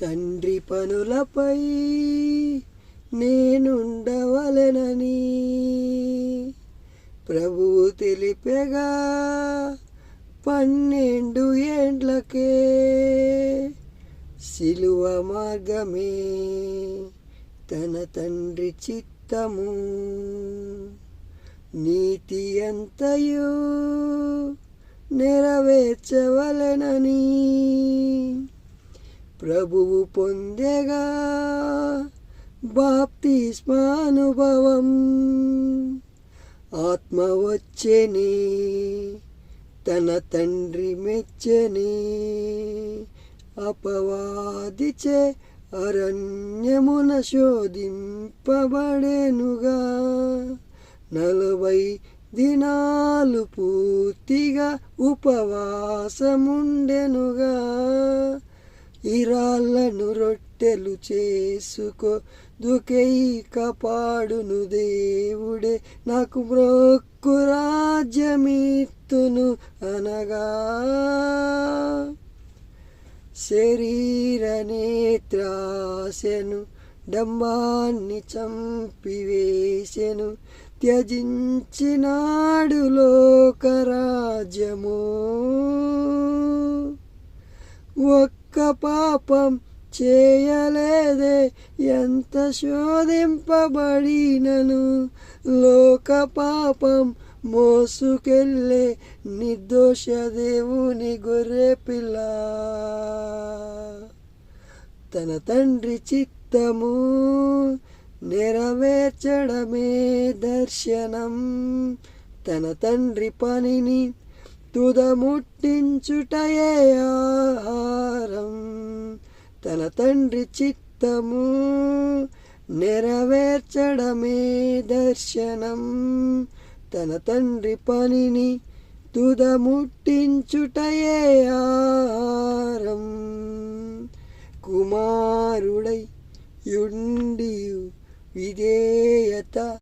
తండ్రి పనులపై నేనుండవలెనని ప్రభువు తెలిపెగా 12 ఏండ్లకే సిలువ మార్గమే తన తండ్రి చిత్తము. నీతి అంతయు నెరవేర్చవలెనని ప్రభువు పొందెగా బాప్తిస్మానుభవం. ఆత్మ వచ్చెని తన తండ్రి మెచ్చని అపవాదిచే అరణ్యమున శోధింపబడెనుగా. 40 దినాలు పూర్తిగా ఉపవాసముండెనుగా. ఈ రాళ్ళను రొట్టెలు చేసుకో దుకై కాపాడును దేవుడే, నాకు మ్రొక్కు రాజ్యమిత్తును అనగా. శరీర నేత్రాశను డంబాన్ని చంపివేశెను, త్యజించినాడు లోకరాజ్యము. ఒక్క పాపం చేయలేదే, ఎంత శోధింపబడినను లోక పాపం మోసుకెళ్ళే నిర్దోష దేవుని గొర్రెపిల్ల. తన తండ్రి చిత్తము నెరవేర్చడమే దర్శనం, తన తండ్రి పనిని తుదముట్టించుటయే ఆహారం. తన తండ్రి చిత్తము నెరవేర్చడమే దర్శనం, తన తండ్రి పనిని తుదముట్టించుటయే ఆహారం. కుమారుడై యుండి విధేయత